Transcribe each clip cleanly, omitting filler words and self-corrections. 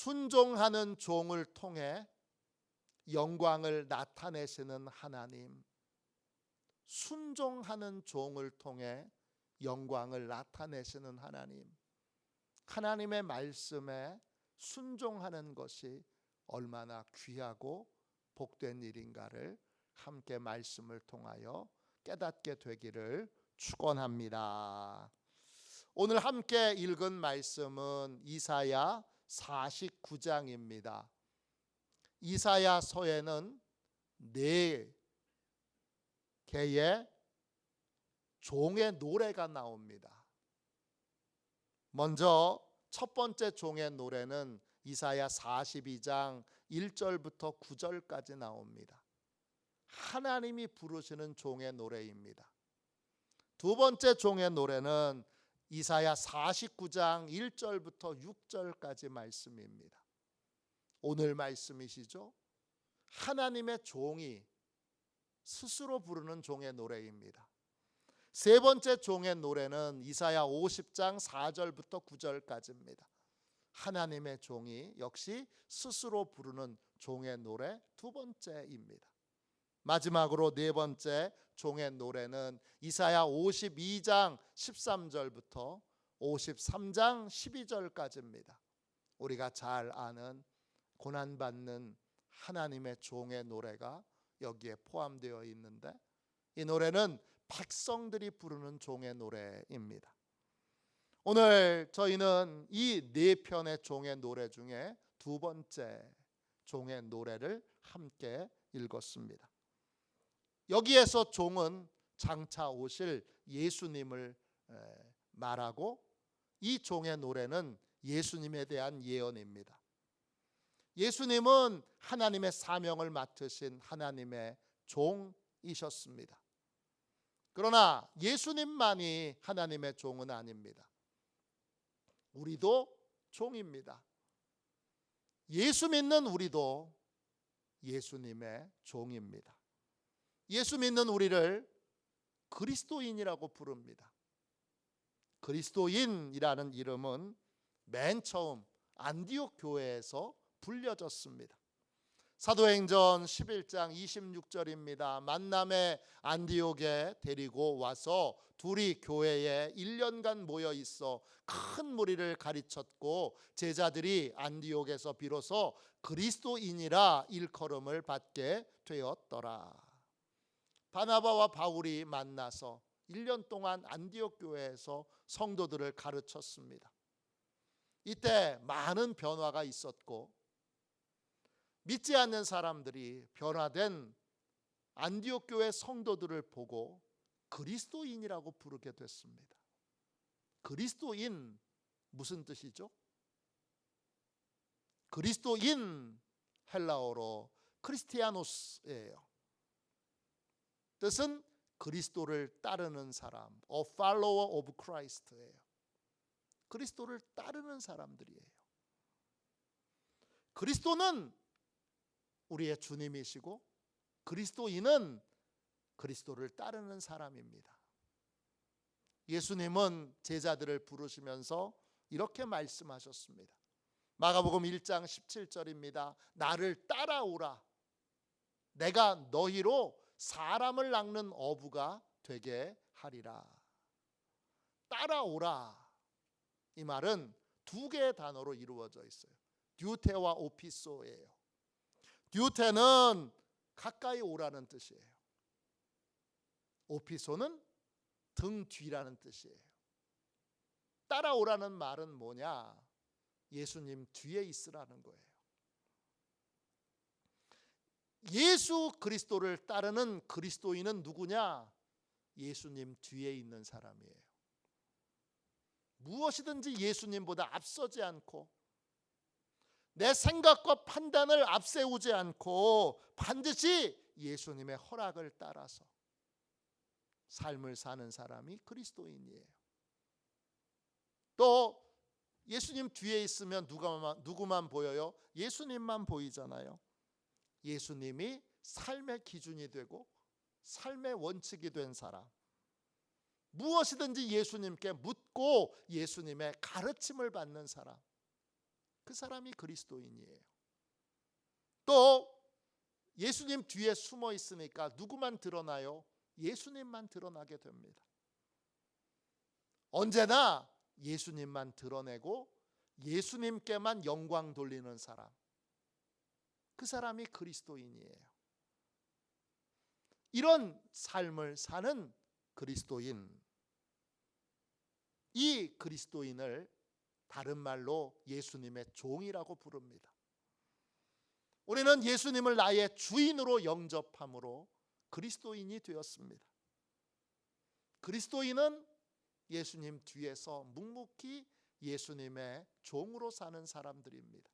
순종하는 종을 통해 영광을 나타내시는 하나님, 순종하는 종을 통해 영광을 나타내시는 하나님, 하나님의 말씀에 순종하는 것이 얼마나 귀하고 복된 일인가를 함께 말씀을 통하여 깨닫게 되기를 축원합니다. 오늘 함께 읽은 말씀은 이사야 49장입니다. 이사야서에는 4개의 종의 노래가 나옵니다. 먼저 첫 번째 종의 노래는 이사야 42장 1절부터 9절까지 나옵니다. 하나님이 부르시는 종의 노래입니다. 두 번째 종의 노래는 이사야 49장 1절부터 6절까지 말씀입니다. 오늘 말씀이시죠? 하나님의 종이 스스로 부르는 종의 노래입니다. 세 번째 종의 노래는 이사야 50장 4절부터 9절까지입니다. 하나님의 종이 역시 스스로 부르는 종의 노래 두 번째입니다. 마지막으로 네 번째 종의 노래는 이사야 52장 13절부터 53장 12절까지입니다. 우리가 잘 아는 고난받는 하나님의 종의 노래가 여기에 포함되어 있는데, 이 노래는 백성들이 부르는 종의 노래입니다. 오늘 저희는 이 네 편의 종의 노래 중에 두 번째 종의 노래를 함께 읽었습니다. 여기에서 종은 장차 오실 예수님을 말하고, 이 종의 노래는 예수님에 대한 예언입니다. 예수님은 하나님의 사명을 맡으신 하나님의 종이셨습니다. 그러나 예수님만이 하나님의 종은 아닙니다. 우리도 종입니다. 예수 믿는 우리도 예수님의 종입니다. 예수 믿는 우리를 그리스도인이라고 부릅니다. 그리스도인이라는 이름은 맨 처음 안디옥 교회에서 불려졌습니다. 사도행전 11장 26절입니다. 만남의 안디옥에 데리고 와서 둘이 교회에 1년간 모여 있어 큰 무리를 가르쳤고, 제자들이 안디옥에서 비로소 그리스도인이라 일컬음을 받게 되었더라. 바나바와 바울이 만나서 1년 동안 안디옥 교회에서 성도들을 가르쳤습니다. 이때 많은 변화가 있었고, 믿지 않는 사람들이 변화된 안디옥 교회 성도들을 보고 그리스도인이라고 부르게 됐습니다. 그리스도인 무슨 뜻이죠? 그리스도인 헬라어로 크리스티아노스예요. 뜻은 그리스도를 따르는 사람, a follower of Christ예요. 그리스도를 따르는 사람들이에요. 그리스도는 우리의 주님이시고, 그리스도인은 그리스도를 따르는 사람입니다. 예수님은 제자들을 부르시면서 이렇게 말씀하셨습니다. 마가복음 1장 17절입니다. 나를 따라오라. 내가 너희로 사람을 낚는 어부가 되게 하리라. 따라오라. 이 말은 두 개의 단어로 이루어져 있어요. 듀테와 오피소예요. 듀테는 가까이 오라는 뜻이에요. 오피소는 등 뒤라는 뜻이에요. 따라오라는 말은 뭐냐? 예수님 뒤에 있으라는 거예요. 예수 그리스도를 따르는 그리스도인은 누구냐? 예수님 뒤에 있는 사람이에요. 무엇이든지 예수님보다 앞서지 않고, 내 생각과 판단을 앞세우지 않고 반드시 예수님의 허락을 따라서 삶을 사는 사람이 그리스도인이에요. 또 예수님 뒤에 있으면 누구만 보여요? 예수님만 보이잖아요. 예수님이 삶의 기준이 되고 삶의 원칙이 된 사람, 무엇이든지 예수님께 묻고 예수님의 가르침을 받는 사람, 그 사람이 그리스도인이에요. 또 예수님 뒤에 숨어 있으니까 누구만 드러나요? 예수님만 드러나게 됩니다. 언제나 예수님만 드러내고 예수님께만 영광 돌리는 사람, 그 사람이 그리스도인이에요. 이런 삶을 사는 그리스도인, 이 그리스도인을 다른 말로 예수님의 종이라고 부릅니다. 우리는 예수님을 나의 주인으로 영접함으로 그리스도인이 되었습니다. 그리스도인은 예수님 뒤에서 묵묵히 예수님의 종으로 사는 사람들입니다.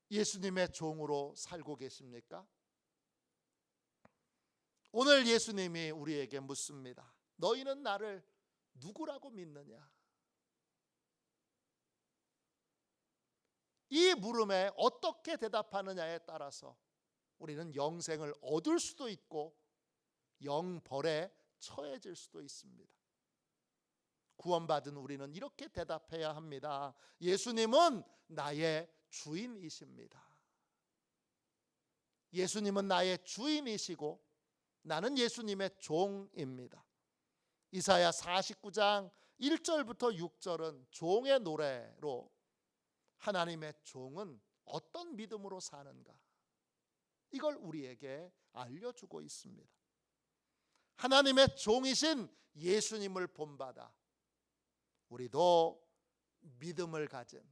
예수님의 종으로 살고 계십니까? 오늘 예수님이 우리에게 묻습니다. 너희는 나를 누구라고 믿느냐? 이 물음에 어떻게 대답하느냐에 따라서 우리는 영생을 얻을 수도 있고 영벌에 처해질 수도 있습니다. 구원받은 우리는 이렇게 대답해야 합니다. 예수님은 나의 주인이십니다. 예수님은 나의 주인이시고 나는 예수님의 종입니다. 이사야 49장 1절부터 6절은 종의 노래로 하나님의 종은 어떤 믿음으로 사는가, 이걸 우리에게 알려주고 있습니다. 하나님의 종이신 예수님을 본받아 우리도 믿음을 가진,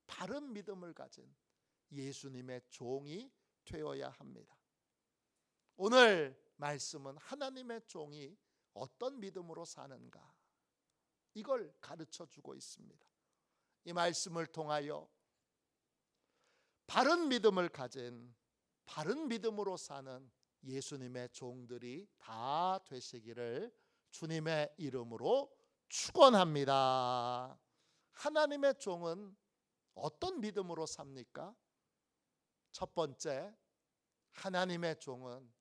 바른 믿음을 가진 예수님의 종이 되어야 합니다. 오늘 말씀은 하나님의 종이 어떤 믿음으로 사는가, 이걸 가르쳐 주고 있습니다. 이 말씀을 통하여 바른 믿음을 가진, 바른 믿음으로 사는 예수님의 종들이 다 되시기를 주님의 이름으로 축원합니다. 하나님의 종은 어떤 믿음으로 삽니까? 첫 번째, 하나님의 종은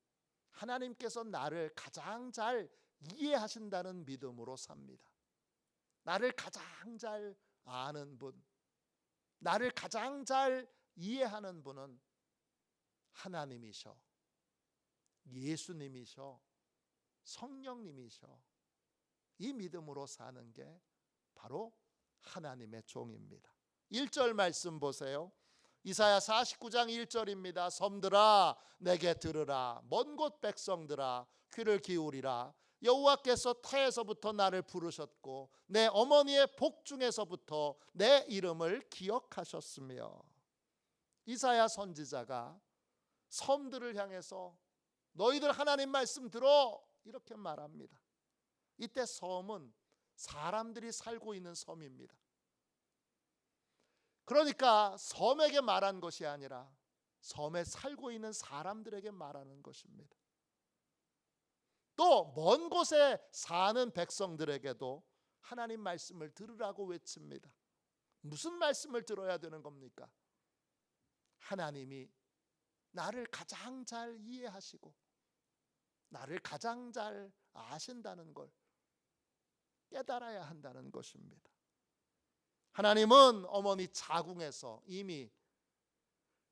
하나님께서 나를 가장 잘 이해하신다는 믿음으로 삽니다. 나를 가장 잘 아는 분, 나를 가장 잘 이해하는 분은 하나님이셔, 예수님이셔, 성령님이셔. 이 믿음으로 사는 게 바로 하나님의 종입니다. 1절 말씀 보세요. 이사야 49장 1절입니다. 섬들아 내게 들으라, 먼 곳 백성들아 귀를 기울이라. 여호와께서 태에서부터 나를 부르셨고 내 어머니의 복중에서부터 내 이름을 기억하셨으며. 이사야 선지자가 섬들을 향해서 너희들 하나님 말씀 들어, 이렇게 말합니다. 이때 섬은 사람들이 살고 있는 섬입니다. 그러니까 섬에게 말한 것이 아니라 섬에 살고 있는 사람들에게 말하는 것입니다. 또 먼 곳에 사는 백성들에게도 하나님 말씀을 들으라고 외칩니다. 무슨 말씀을 들어야 되는 겁니까? 하나님이 나를 가장 잘 이해하시고 나를 가장 잘 아신다는 걸 깨달아야 한다는 것입니다. 하나님은 어머니 자궁에서 이미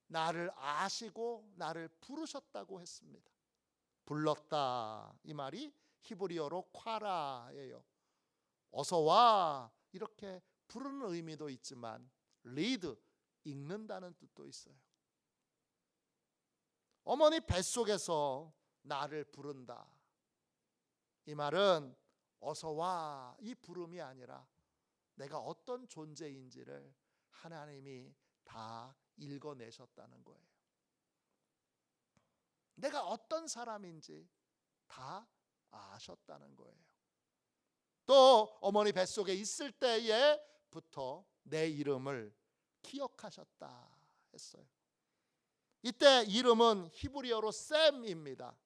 나를 아시고 나를 부르셨다고 했습니다. 불렀다, 이 말이 히브리어로 콰라예요. 어서 와, 이렇게 부르는 의미도 있지만 리드, 읽는다는 뜻도 있어요. 어머니 뱃속에서 나를 부른다, 이 말은 어서 와, 이 부름이 아니라 내가 어떤 존재인지를 하나님이 다 읽어내셨다는 거예요. 내가 어떤 사람인지 다 아셨다는 거예요. 또 어머니 뱃속에 있을 때에부터 내 이름을 기억하셨다 했어요. 이때 이름은 히브리어로 셈입니다.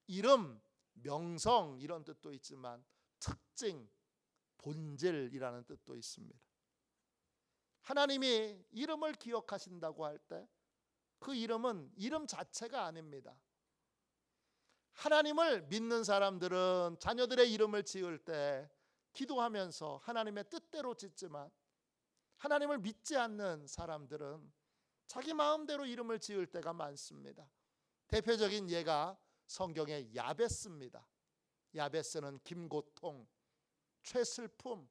이름, 명성 이런 뜻도 있지만 특징, 본질이라는 뜻도 있습니다. 하나님이 이름을 기억하신다고 할 때 그 이름은 이름 자체가 아닙니다. 하나님을 믿는 사람들은 자녀들의 이름을 지을 때 기도하면서 하나님의 뜻대로 짓지만 하나님을 믿지 않는 사람들은 자기 마음대로 이름을 지을 때가 많습니다. 대표적인 예가 성경의 야베스입니다. 야베스는 김고통, 최슬픔,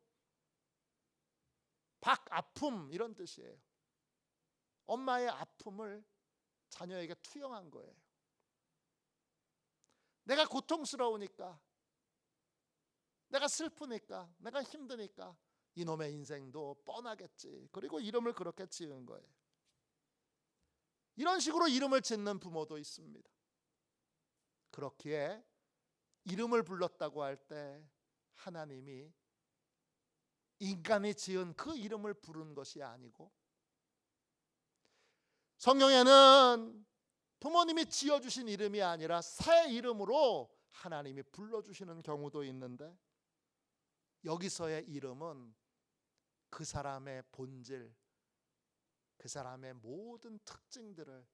박아픔 이런 뜻이에요. 엄마의 아픔을 자녀에게 투영한 거예요. 내가 고통스러우니까, 내가 슬프니까, 내가 힘드니까 이놈의 인생도 뻔하겠지. 그리고 이름을 그렇게 지은 거예요. 이런 식으로 이름을 짓는 부모도 있습니다. 그렇기에 이름을 불렀다고 할 때 하나님이 인간이 지은 그 이름을 부른 것이 아니고, 성경에는 부모님이 지어주신 이름이 아니라 새 이름으로 하나님이 불러주시는 경우도 있는데, 여기서의 이름은 그 사람의 본질, 그 사람의 모든 특징들을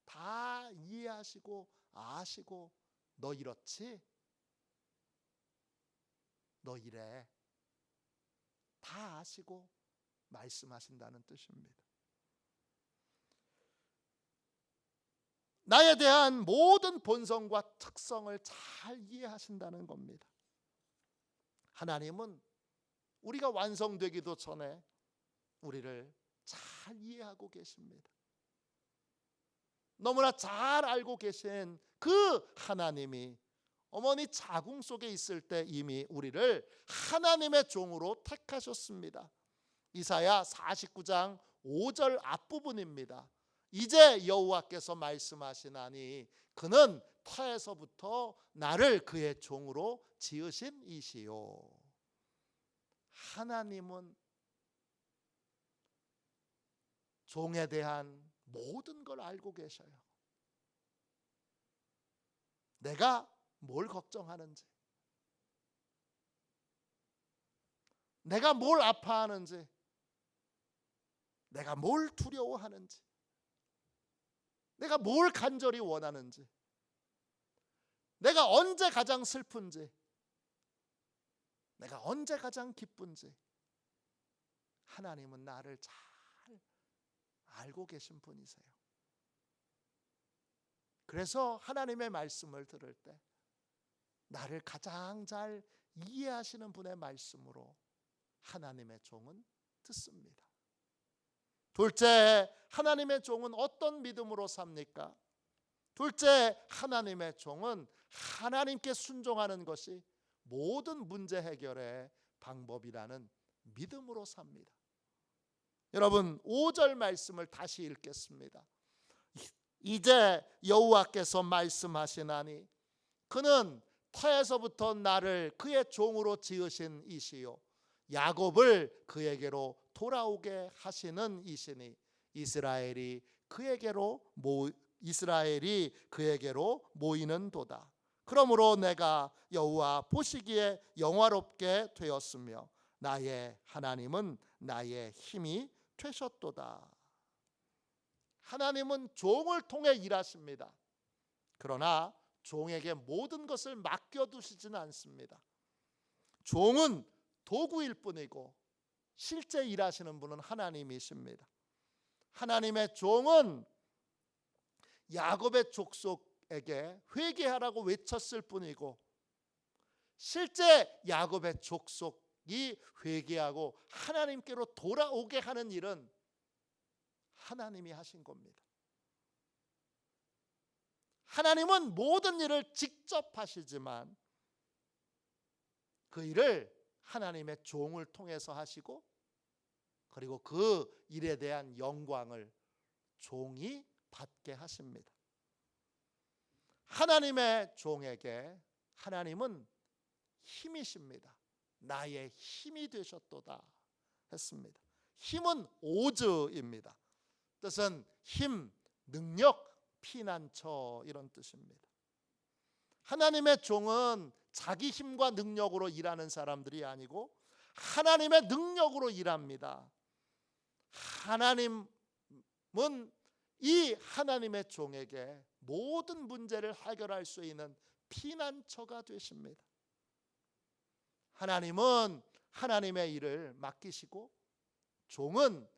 다 이해하시고 아시고, 너 이렇지? 너 이래? 다 아시고 말씀하신다는 뜻입니다. 나에 대한 모든 본성과 특성을 잘 이해하신다는 겁니다. 하나님은 우리가 완성되기도 전에 우리를 잘 이해하고 계십니다. 너무나 잘 알고 계신 그 하나님이 어머니 자궁 속에 있을 때 이미 우리를 하나님의 종으로 택하셨습니다. 이사야 49장 5절 앞부분입니다. 이제 여호와께서 말씀하시나니 그는 태에서부터 나를 그의 종으로 지으신 이시요. 하나님은 종에 대한 모든 걸 알고 계셔요. 내가 뭘 걱정하는지, 내가 뭘 아파하는지, 내가 뭘 두려워하는지, 내가 뭘 간절히 원하는지, 내가 언제 가장 슬픈지, 내가 언제 가장 기쁜지, 하나님은 나를 잘 알고 계신 분이세요. 그래서 하나님의 말씀을 들을 때 나를 가장 잘 이해하시는 분의 말씀으로 하나님의 종은 듣습니다. 둘째, 하나님의 종은 어떤 믿음으로 삽니까? 둘째, 하나님의 종은 하나님께 순종하는 것이 모든 문제 해결의 방법이라는 믿음으로 삽니다. 여러분, 5절 말씀을 다시 읽겠습니다. 이제 여호와께서 말씀하시나니 그는 태에서부터 나를 그의 종으로 지으신 이시요 야곱을 그에게로 돌아오게 하시는 이시니 이스라엘이 그에게로 모이는도다. 그러므로 내가 여호와 보시기에 영화롭게 되었으며 나의 하나님은 나의 힘이 되셨도다. 하나님은 종을 통해 일하십니다. 그러나 종에게 모든 것을 맡겨두시지는 않습니다. 종은 도구일 뿐이고 실제 일하시는 분은 하나님이십니다. 하나님의 종은 야곱의 족속에게 회개하라고 외쳤을 뿐이고 실제 야곱의 족속이 회개하고 하나님께로 돌아오게 하는 일은 하나님이 하신 겁니다. 하나님은 모든 일을 직접 하시지만 그 일을 하나님의 종을 통해서 하시고 그리고 그 일에 대한 영광을 종이 받게 하십니다. 하나님의 종에게 하나님은 힘이십니다. 나의 힘이 되셨도다 했습니다. 힘은 오즈입니다. 뜻은 힘, 능력, 피난처 이런 뜻입니다. 하나님의 종은 자기 힘과 능력으로 일하는 사람들이 아니고 하나님의 능력으로 일합니다. 하나님은 이 하나님의 종에게 모든 문제를 해결할 수 있는 피난처가 되십니다. 하나님은 하나님의 일을 맡기시고 종은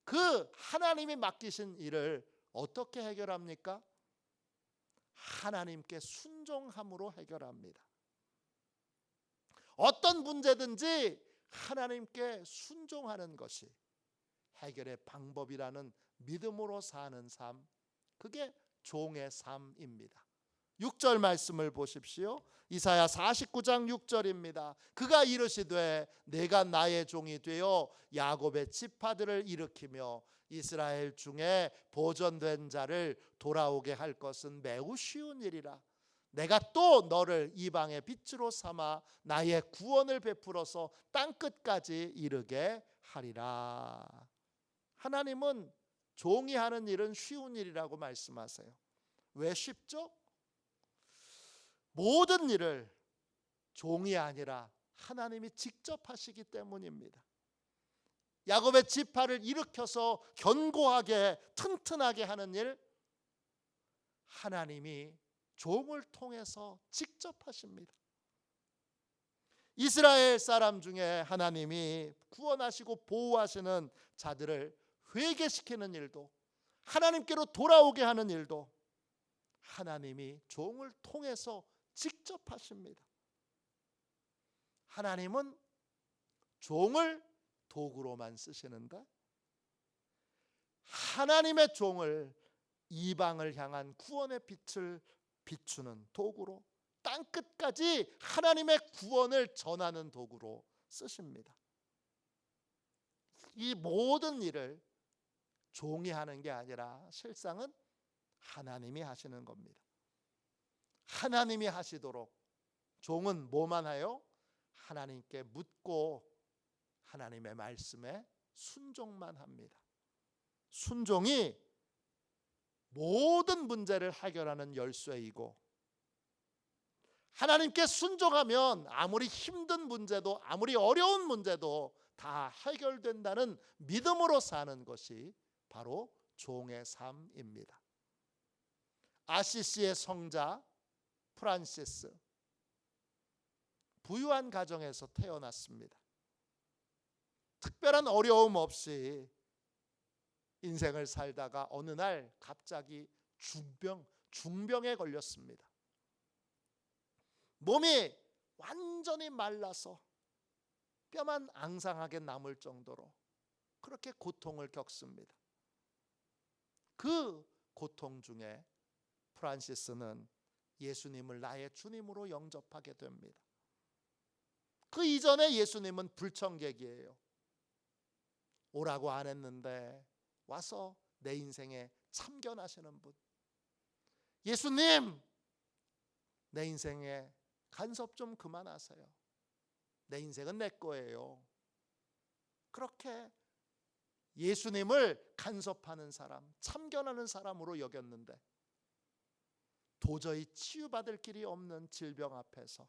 그 하나님이 맡기신 일을 어떻게 해결합니까? 하나님께 순종함으로 해결합니다. 어떤 문제든지 하나님께 순종하는 것이 해결의 방법이라는 믿음으로 사는 삶, 그게 종의 삶입니다. 6절 말씀을 보십시오. 이사야 49장 6절입니다. 그가 이르시되 내가 나의 종이 되어 야곱의 지파들을 일으키며 이스라엘 중에 보존된 자를 돌아오게 할 것은 매우 쉬운 일이라. 내가 또 너를 이방의 빛으로 삼아 나의 구원을 베풀어서 땅끝까지 이르게 하리라. 하나님은 종이 하는 일은 쉬운 일이라고 말씀하세요. 왜 쉽죠? 모든 일을 종이 아니라 하나님이 직접 하시기 때문입니다. 야곱의 지파를 일으켜서 견고하게 튼튼하게 하는 일, 하나님이 종을 통해서 직접 하십니다. 이스라엘 사람 중에 하나님이 구원하시고 보호하시는 자들을 회개시키는 일도, 하나님께로 돌아오게 하는 일도 하나님이 종을 통해서 직접 하십니다. 하나님은 종을 도구로만 쓰시는데 하나님의 종을 이방을 향한 구원의 빛을 비추는 도구로, 땅끝까지 하나님의 구원을 전하는 도구로 쓰십니다. 이 모든 일을 종이 하는 게 아니라 실상은 하나님이 하시는 겁니다. 하나님이 하시도록 종은 뭐만 해요? 하나님께 묻고 하나님의 말씀에 순종만 합니다. 순종이 모든 문제를 해결하는 열쇠이고, 하나님께 순종하면 아무리 힘든 문제도, 아무리 어려운 문제도 다 해결된다는 믿음으로 사는 것이 바로 종의 삶입니다. 아시시의 성자 프란시스, 부유한 가정에서 태어났습니다. 특별한 어려움 없이 인생을 살다가 어느 날 갑자기 중병에 걸렸습니다. 몸이 완전히 말라서 뼈만 앙상하게 남을 정도로 그렇게 고통을 겪습니다. 그 고통 중에 프란시스는 예수님을 나의 주님으로 영접하게 됩니다. 그 이전에 예수님은 불청객이에요. 오라고 안 했는데 와서 내 인생에 참견하시는 분. 예수님, 내 인생에 간섭 좀 그만하세요. 내 인생은 내 거예요. 그렇게 예수님을 간섭하는 사람, 참견하는 사람으로 여겼는데 도저히 치유받을 길이 없는 질병 앞에서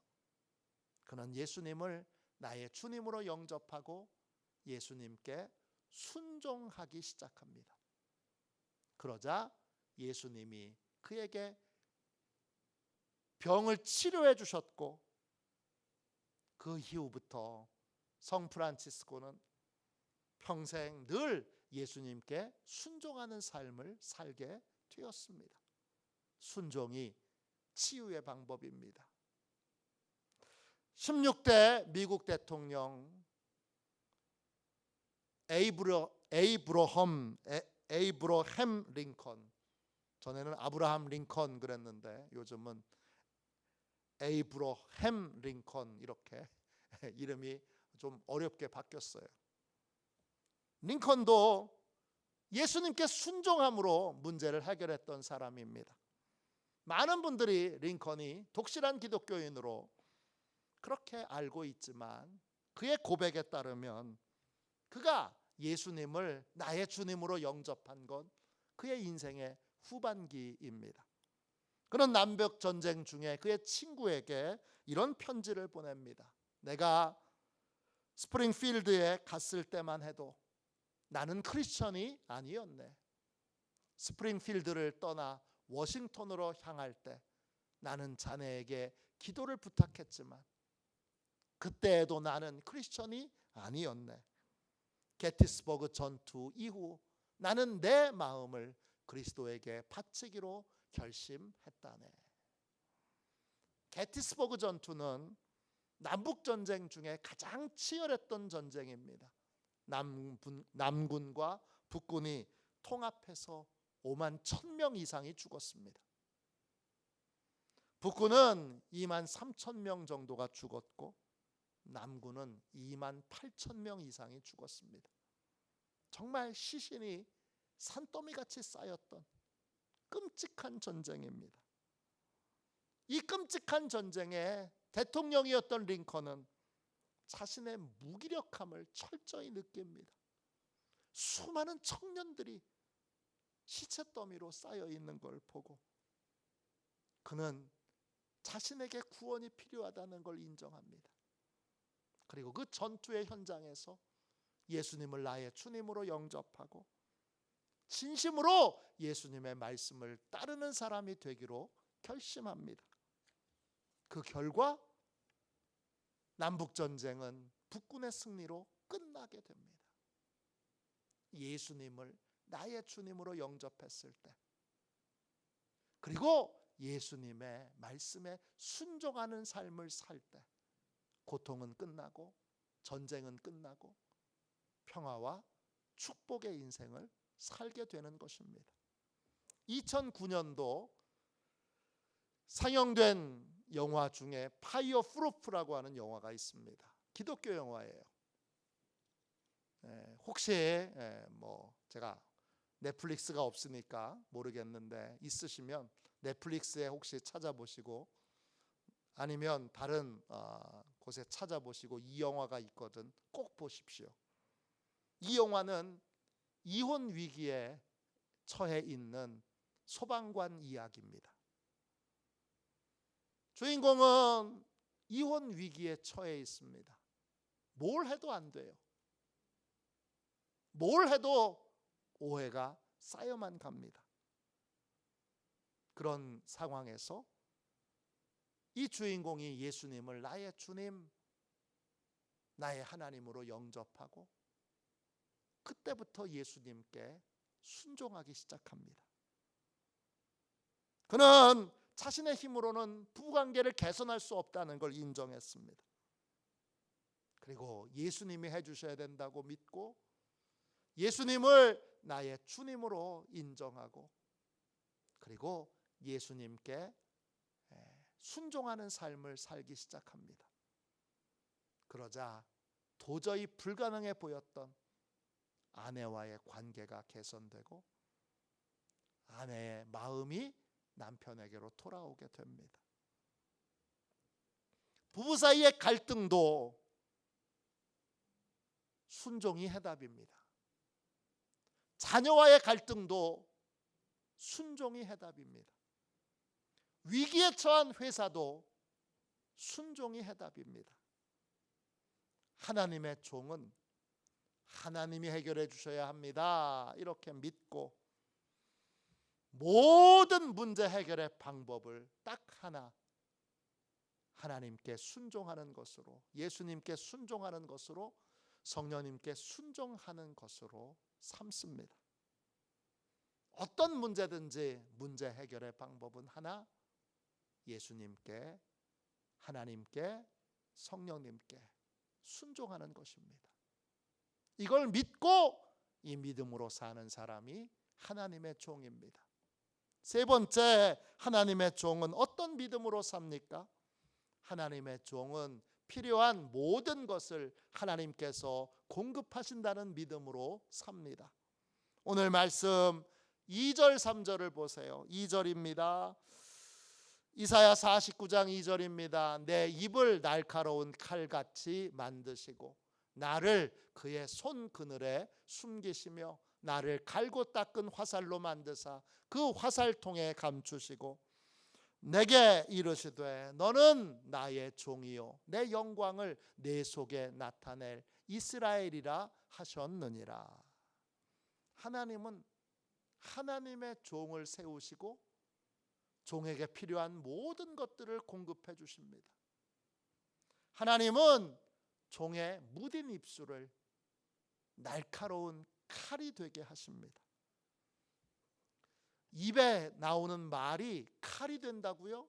그는 예수님을 나의 주님으로 영접하고 예수님께 순종하기 시작합니다. 그러자 예수님이 그에게 병을 치료해 주셨고, 그 이후부터 성 프란치스코는 평생 늘 예수님께 순종하는 삶을 살게 되었습니다. 순종이 치유의 방법입니다. 16대 미국 대통령 에이브러햄 링컨, 전에는 아브라함 링컨 그랬는데 요즘은 에이브러햄 링컨, 이렇게 이름이 좀 어렵게 바뀌었어요. 링컨도 예수님께 순종함으로 문제를 해결했던 사람입니다. 많은 분들이 링컨이 독실한 기독교인으로 그렇게 알고 있지만 그의 고백에 따르면 그가 예수님을 나의 주님으로 영접한 건 그의 인생의 후반기입니다. 그는 남북 전쟁 중에 그의 친구에게 이런 편지를 보냅니다. 내가 스프링필드에 갔을 때만 해도 나는 크리스천이 아니었네. 스프링필드를 떠나 워싱턴으로 향할 때 나는 자네에게 기도를 부탁했지만 그때에도 나는 크리스천이 아니었네. 게티스버그 전투 이후 나는 내 마음을 그리스도에게 바치기로 결심했다네. 게티스버그 전투는 남북전쟁 중에 가장 치열했던 전쟁입니다. 남군과 북군이 통합해서 5만 1,000명 이상이 죽었습니다. 북군은 2만 3천 명 정도가 죽었고 남군은 2만 8천 명 이상이 죽었습니다. 정말 시신이 산더미같이 쌓였던 끔찍한 전쟁입니다. 이 끔찍한 전쟁에 대통령이었던 링컨은 자신의 무기력함을 철저히 느낍니다. 수많은 청년들이 시체 더미로 쌓여 있는 걸 보고 그는 자신에게 구원이 필요하다는 걸 인정합니다. 그리고 그 전투의 현장에서 예수님을 나의 주님으로 영접하고 진심으로 예수님의 말씀을 따르는 사람이 되기로 결심합니다. 그 결과 남북전쟁은 북군의 승리로 끝나게 됩니다. 예수님을 나의 주님으로 영접했을 때, 그리고 예수님의 말씀에 순종하는 삶을 살 때 고통은 끝나고 전쟁은 끝나고 평화와 축복의 인생을 살게 되는 것입니다. 2009년도 상영된 영화 중에 파이어 프루프라고 하는 영화가 있습니다. 기독교 영화예요. 혹시 제가 넷플릭스가 없으니까 모르겠는데 있으시면 넷플릭스에 혹시 찾아보시고 아니면 다른 곳에 찾아보시고 이 영화가 있거든 꼭 보십시오. 이 영화는 이혼 위기에 처해 있는 소방관 이야기입니다. 주인공은 이혼 위기에 처해 있습니다. 뭘 해도 안 돼요. 뭘 해도 오해가 쌓여만 갑니다. 그런 상황에서 이 주인공이 예수님을 나의 주님, 나의 하나님으로 영접하고 그때부터 예수님께 순종하기 시작합니다. 그는 자신의 힘으로는 부부관계를 개선할 수 없다는 걸 인정했습니다. 그리고 예수님이 해주셔야 된다고 믿고 예수님을 나의 주님으로 인정하고 그리고 예수님께 순종하는 삶을 살기 시작합니다. 그러자 도저히 불가능해 보였던 아내와의 관계가 개선되고 아내의 마음이 남편에게로 돌아오게 됩니다. 부부 사이의 갈등도 순종이 해답입니다. 자녀와의 갈등도 순종이 해답입니다. 위기에 처한 회사도 순종이 해답입니다. 하나님의 종은 하나님이 해결해 주셔야 합니다. 이렇게 믿고 모든 문제 해결의 방법을 딱 하나, 하나님께 순종하는 것으로, 예수님께 순종하는 것으로, 성령님께 순종하는 것으로 삼습니다. 어떤 문제든지 문제 해결의 방법은 하나, 예수님께, 하나님께, 성령님께 순종하는 것입니다. 이걸 믿고 이 믿음으로 사는 사람이 하나님의 종입니다. 세 번째, 하나님의 종은 어떤 믿음으로 삽니까? 하나님의 종은 필요한 모든 것을 하나님께서 공급하신다는 믿음으로 삽니다. 오늘 말씀 2절 3절을 보세요. 2절입니다. 이사야 49장 2절입니다. 내 입을 날카로운 칼같이 만드시고 나를 그의 손 그늘에 숨기시며 나를 갈고 닦은 화살로 만드사 그 화살통에 감추시고 내게 이르시되 너는 나의 종이요 내 영광을 내 속에 나타낼 이스라엘이라 하셨느니라. 하나님은 하나님의 종을 세우시고 종에게 필요한 모든 것들을 공급해 주십니다. 하나님은 종의 무딘 입술을 날카로운 칼이 되게 하십니다. 입에 나오는 말이 칼이 된다고요?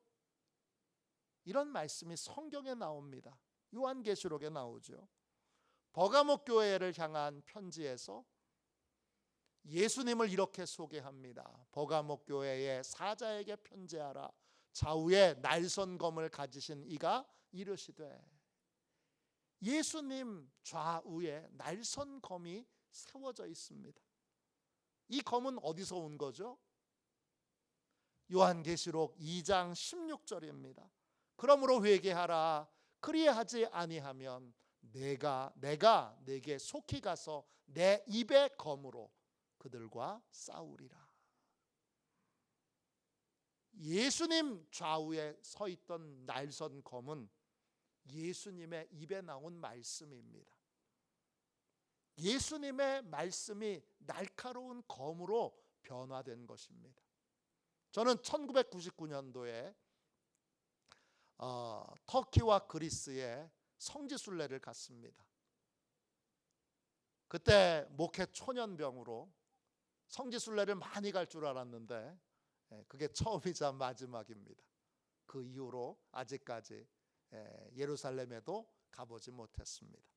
이런 말씀이 성경에 나옵니다. 요한계시록에 나오죠. 버가모 교회를 향한 편지에서 예수님을 이렇게 소개합니다. 버가모 교회의 사자에게 편지하라. 좌우에 날선검을 가지신 이가 이르시되. 예수님 좌우에 날선검이 세워져 있습니다. 이 검은 어디서 온 거죠? 요한계시록 2장 16절입니다. 그러므로 회개하라. 그리하지 아니하면 내가 내게 속히 가서 내 입의 검으로 그들과 싸우리라. 예수님 좌우에 서 있던 날선 검은 예수님의 입에 나온 말씀입니다. 예수님의 말씀이 날카로운 검으로 변화된 것입니다. 저는 1999년도에 터키와 그리스에 성지순례를 갔습니다. 그때 목회 초년병으로 성지순례를 많이 갈 줄 알았는데 그게 처음이자 마지막입니다. 그 이후로 아직까지 예루살렘에도 가보지 못했습니다.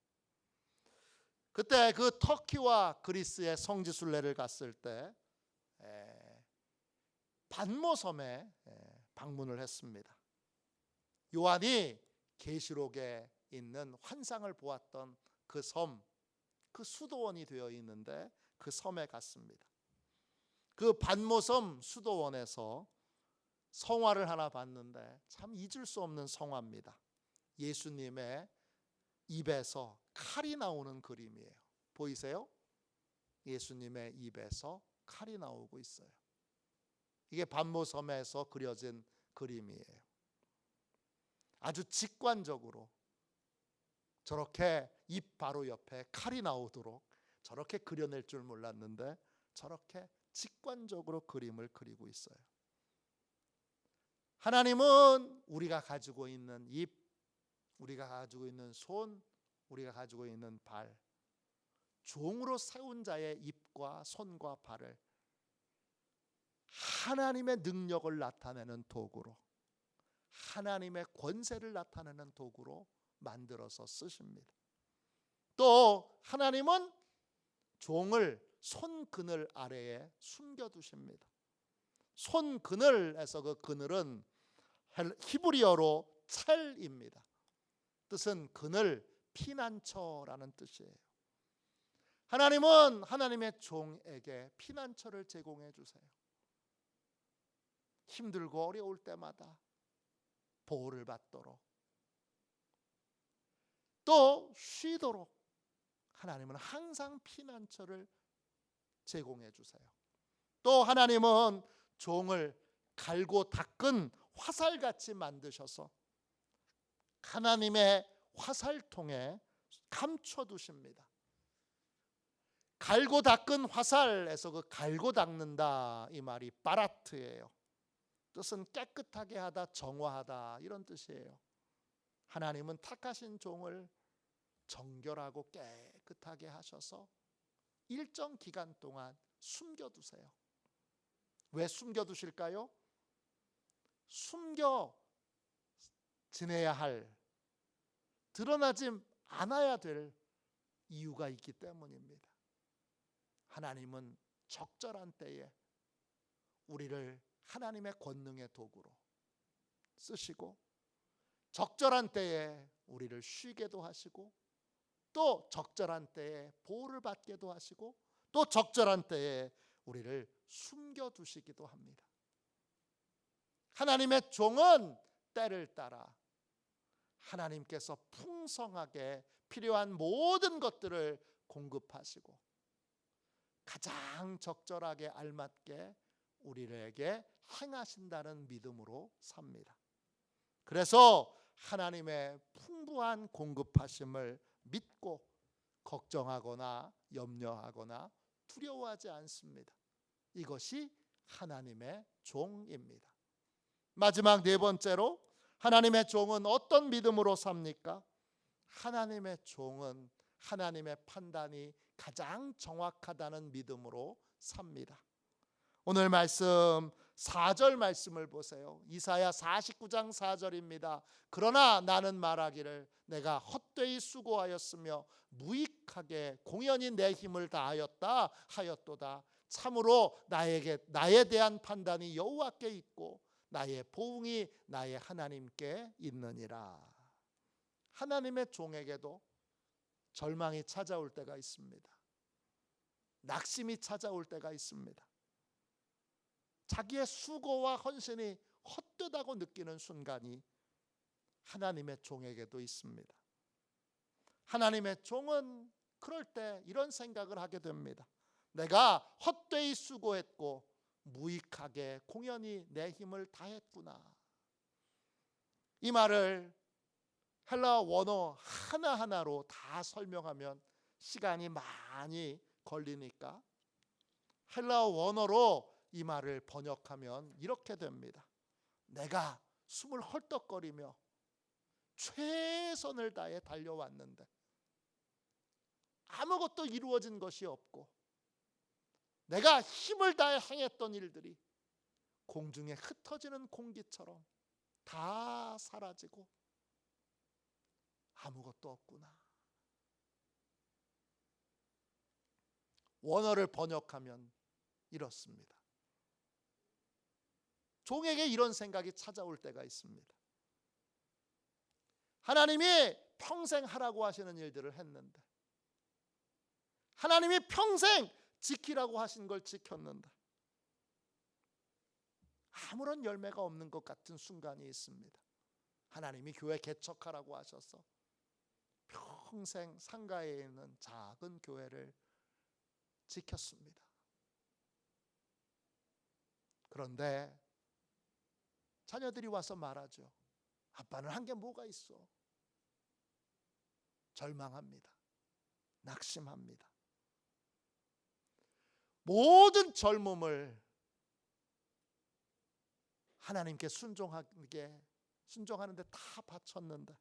그때 그 터키와 그리스의 성지순례를 갔을 때 반모섬에 방문을 했습니다. 요한이 계시록에 있는 환상을 보았던 그 섬, 그 수도원이 되어 있는데 그 섬에 갔습니다. 그 반모섬 수도원에서 성화를 하나 봤는데 참 잊을 수 없는 성화입니다. 예수님의 입에서 칼이 나오는 그림이에요. 보이세요? 예수님의 입에서 칼이 나오고 있어요. 이게 반모섬에서 그려진 그림이에요. 아주 직관적으로 저렇게 입 바로 옆에 칼이 나오도록 저렇게 그려낼 줄 몰랐는데 저렇게 직관적으로 그림을 그리고 있어요. 하나님은 우리가 가지고 있는 입, 우리가 가지고 있는 손, 우리가 가지고 있는 발, 종으로 세운 자의 입과 손과 발을 하나님의 능력을 나타내는 도구로, 하나님의 권세를 나타내는 도구로 만들어서 쓰십니다. 또 하나님은 종을 손그늘 아래에 숨겨두십니다. 손그늘에서 그 그늘은 히브리어로 첼입니다. 뜻은 그늘, 피난처라는 뜻이에요. 하나님은 하나님의 종에게 피난처를 제공해 주세요. 힘들고 어려울 때마다 보호를 받도록, 또 쉬도록 하나님은 항상 피난처를 제공해 주세요. 또 하나님은 종을 갈고 닦은 화살같이 만드셔서 하나님의 화살통에 감춰두십니다. 갈고 닦은 화살에서 그 갈고 닦는다 이 말이 바라트예요. 뜻은 깨끗하게 하다, 정화하다 이런 뜻이에요. 하나님은 택하신 종을 정결하고 깨끗하게 하셔서 일정 기간 동안 숨겨두세요. 왜 숨겨두실까요? 숨겨 지내야 할, 드러나지 않아야 될 이유가 있기 때문입니다. 하나님은 적절한 때에 우리를 하나님의 권능의 도구로 쓰시고, 적절한 때에 우리를 쉬게도 하시고, 또 적절한 때에 보호를 받게도 하시고, 또 적절한 때에 우리를 숨겨두시기도 합니다. 하나님의 종은 때를 따라 하나님께서 풍성하게 필요한 모든 것들을 공급하시고 가장 적절하게 알맞게 우리에게 행하신다는 믿음으로 삽니다. 그래서 하나님의 풍부한 공급하심을 믿고 걱정하거나 염려하거나 두려워하지 않습니다. 이것이 하나님의 종입니다. 마지막 네 번째로 하나님의 종은 어떤 믿음으로 삽니까? 하나님의 종은 하나님의 판단이 가장 정확하다는 믿음으로 삽니다. 오늘 말씀 4절 말씀을 보세요. 이사야 49장 4절입니다. 그러나 나는 말하기를 내가 헛되이 수고하였으며 무익하게 공연히 내 힘을 다하였다 하였도다. 참으로 나에 대한 판단이 여호와께 있고 나의 보응이 나의 하나님께 있느니라. 하나님의 종에게도 절망이 찾아올 때가 있습니다. 낙심이 찾아올 때가 있습니다. 자기의 수고와 헌신이 헛되다고 느끼는 순간이 하나님의 종에게도 있습니다. 하나님의 종은 그럴 때 이런 생각을 하게 됩니다. 내가 헛되이 수고했고 무익하게 공연히 내 힘을 다했구나. 이 말을 헬라어 원어 하나하나로 다 설명하면 시간이 많이 걸리니까 헬라어 원어로 이 말을 번역하면 이렇게 됩니다. 내가 숨을 헐떡거리며 최선을 다해 달려왔는데 아무것도 이루어진 것이 없고 내가 힘을 다해 행했던 일들이 공중에 흩어지는 공기처럼 다 사라지고 아무것도 없구나. 원어를 번역하면 이렇습니다. 종에게 이런 생각이 찾아올 때가 있습니다. 하나님이 평생 하라고 하시는 일들을 했는데, 하나님이 평생 지키라고 하신 걸 지켰는데 아무런 열매가 없는 것 같은 순간이 있습니다. 하나님이 교회 개척하라고 하셔서 평생 상가에 있는 작은 교회를 지켰습니다. 그런데 자녀들이 와서 말하죠. 아빠는 한 게 뭐가 있어? 절망합니다. 낙심합니다. 모든 젊음을 하나님께 순종하는데 다 바쳤는데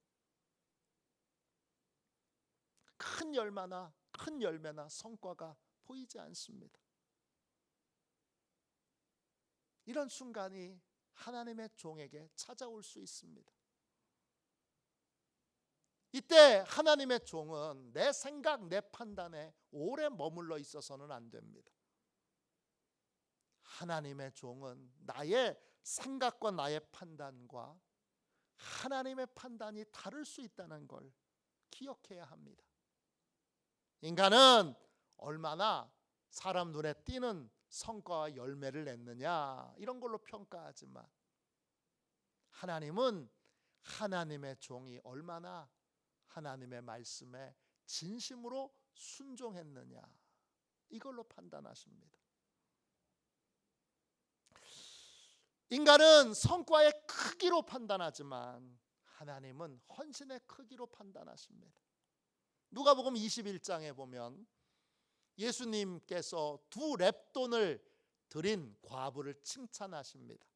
큰 열매나 성과가 보이지 않습니다. 이런 순간이 하나님의 종에게 찾아올 수 있습니다. 이때 하나님의 종은 내 생각, 내 판단에 오래 머물러 있어서는 안 됩니다. 하나님의 종은 나의 생각과 나의 판단과 하나님의 판단이 다를 수 있다는 걸 기억해야 합니다. 인간은 얼마나 사람 눈에 띄는 성과와 열매를 냈느냐 이런 걸로 평가하지만 하나님은 하나님의 종이 얼마나 하나님의 말씀에 진심으로 순종했느냐 이걸로 판단하십니다. 인간은 성과의 크기로 판단하지만 하나님은 헌신의 크기로 판단하십니다. 누가복음 21장에 보면 예수님께서 2렙돈을 드린 과부를 칭찬하십니다.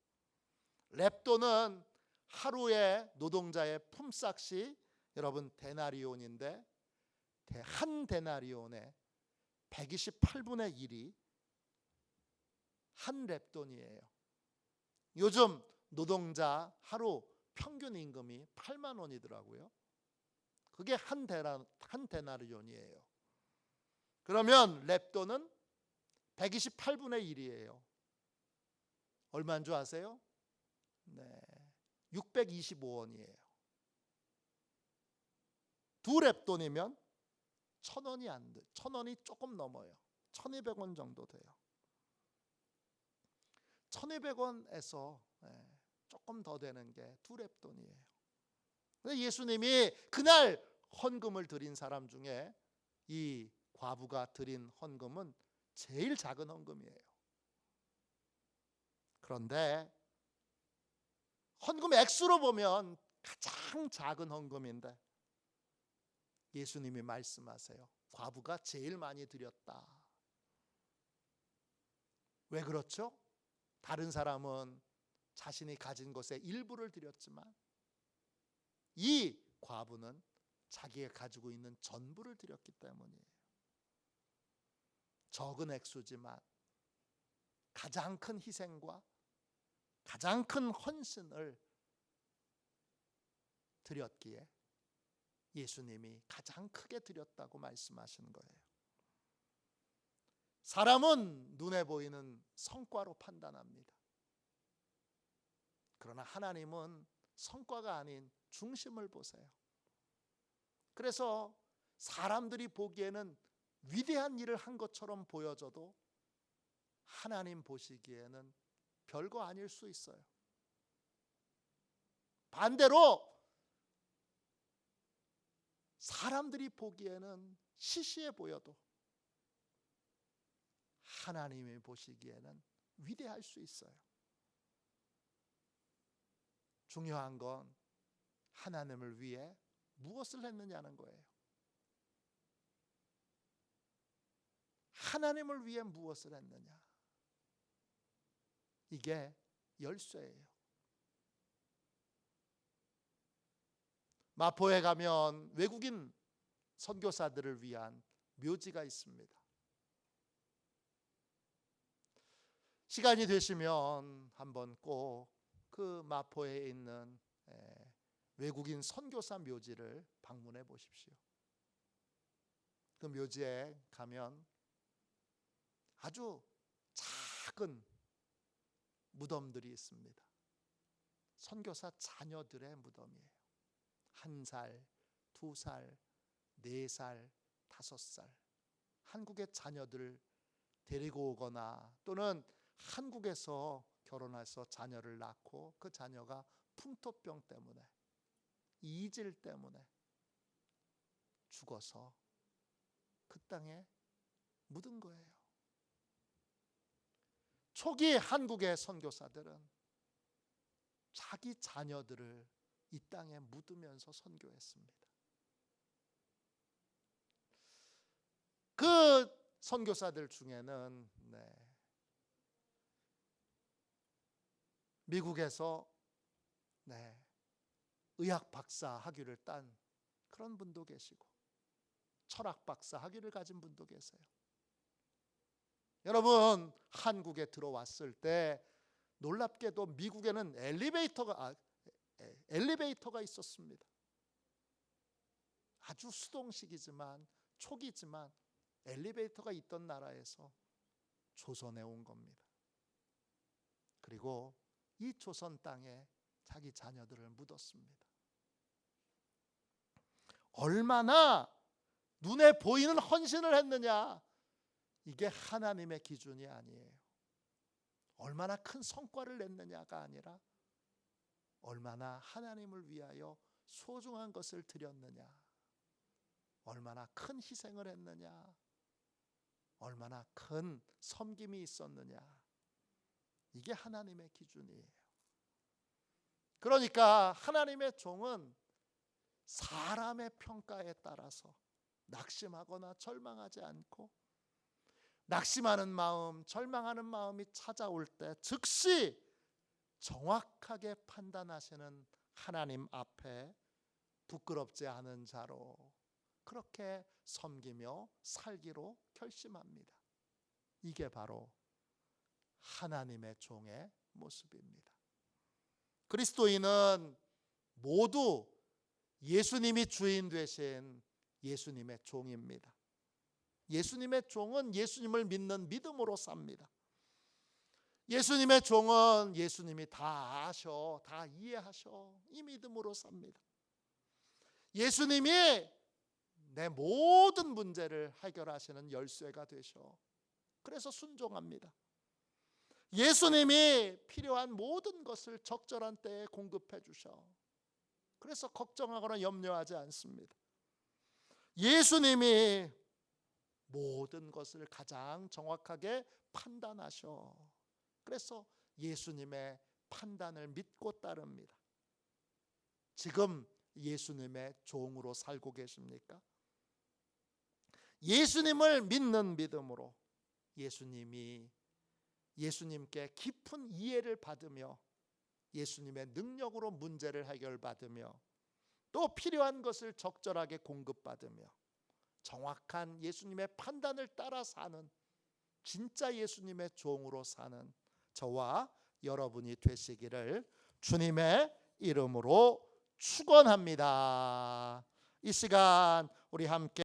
렙돈은 하루의 노동자의 품삯이 여러분 데나리온인데 한 데나리온에 128분의 1이 한 렙돈이에요. 요즘 노동자 하루 평균 임금이 8만 원이더라고요. 그게 한 데나리온이에요. 그러면 렙돈은 128분의 1이에요. 얼마인 줄 아세요? 네, 625원이에요. 2렙돈이면 1,000원이 안 돼. 1,000원이 조금 넘어요. 1,200원 정도 돼요. 1,200원에서 조금 더 되는 게 2렙돈이에요. 예수님이 그날 헌금을 드린 사람 중에 이 과부가 드린 헌금은 제일 작은 헌금이에요. 그런데 헌금 액수로 보면 가장 작은 헌금인데 예수님이 말씀하세요. 과부가 제일 많이 드렸다. 왜 그렇죠? 다른 사람은 자신이 가진 것의 일부를 드렸지만 이 과부는 자기가 가지고 있는 전부를 드렸기 때문이에요. 적은 액수지만 가장 큰 희생과 가장 큰 헌신을 드렸기에 예수님이 가장 크게 드렸다고 말씀하시는 거예요. 사람은 눈에 보이는 성과로 판단합니다. 그러나 하나님은 성과가 아닌 중심을 보세요. 그래서 사람들이 보기에는 위대한 일을 한 것처럼 보여져도 하나님 보시기에는 별거 아닐 수 있어요. 반대로 사람들이 보기에는 시시해 보여도 하나님이 보시기에는 위대할 수 있어요. 중요한 건 하나님을 위해 무엇을 했느냐는 거예요. 하나님을 위해 무엇을 했느냐. 이게 열쇠예요. 마포에 가면 외국인 선교사들을 위한 묘지가 있습니다. 시간이 되시면 한번 꼭 그 마포에 있는 외국인 선교사 묘지를 방문해 보십시오. 그 묘지에 가면 아주 작은 무덤들이 있습니다. 선교사 자녀들의 무덤이에요. 1살, 2살, 4살, 5살 한국의 자녀들 데리고 오거나 또는 한국에서 결혼해서 자녀를 낳고 그 자녀가 풍토병 때문에 이질 때문에 죽어서 그 땅에 묻은 거예요. 초기 한국의 선교사들은 자기 자녀들을 이 땅에 묻으면서 선교했습니다. 그 선교사들 중에는 미국에서 의학 박사 학위를 딴 그런 분도 계시고 철학 박사 학위를 가진 분도 계세요. 여러분, 한국에 들어왔을 때 놀랍게도 미국에는 엘리베이터가 있었습니다. 아주 수동식이지만 초기지만 엘리베이터가 있던 나라에서 조선에 온 겁니다. 그리고 이 조선 땅에 자기 자녀들을 묻었습니다. 얼마나 눈에 보이는 헌신을 했느냐, 이게 하나님의 기준이 아니에요. 얼마나 큰 성과를 냈느냐가 아니라 얼마나 하나님을 위하여 소중한 것을 드렸느냐, 얼마나 큰 희생을 했느냐, 얼마나 큰 섬김이 있었느냐, 이게 하나님의 기준이에요. 그러니까 하나님의 종은 사람의 평가에 따라서 낙심하거나 절망하지 않고, 낙심하는 마음, 절망하는 마음이 찾아올 때 즉시 정확하게 판단하시는 하나님 앞에 부끄럽지 않은 자로 그렇게 섬기며 살기로 결심합니다. 이게 바로 하나님의 종의 모습입니다. 그리스도인은 모두 예수님이 주인 되신 예수님의 종입니다. 예수님의 종은 예수님을 믿는 믿음으로 삽니다. 예수님의 종은 예수님이 다 아셔, 다 이해하셔, 이 믿음으로 삽니다. 예수님이 내 모든 문제를 해결하시는 열쇠가 되셔. 그래서 순종합니다. 예수님이 필요한 모든 것을 적절한 때에 공급해 주셔. 그래서 걱정하거나 염려하지 않습니다. 예수님이 모든 것을 가장 정확하게 판단하셔. 그래서 예수님의 판단을 믿고 따릅니다. 지금 예수님의 종으로 살고 계십니까? 예수님을 믿는 믿음으로 예수님께 깊은 이해를 받으며 예수님의 능력으로 문제를 해결받으며 또 필요한 것을 적절하게 공급받으며 정확한 예수님의 판단을 따라 사는 진짜 예수님의 종으로 사는 저와 여러분이 되시기를 주님의 이름으로 축원합니다. 이 시간 우리 함께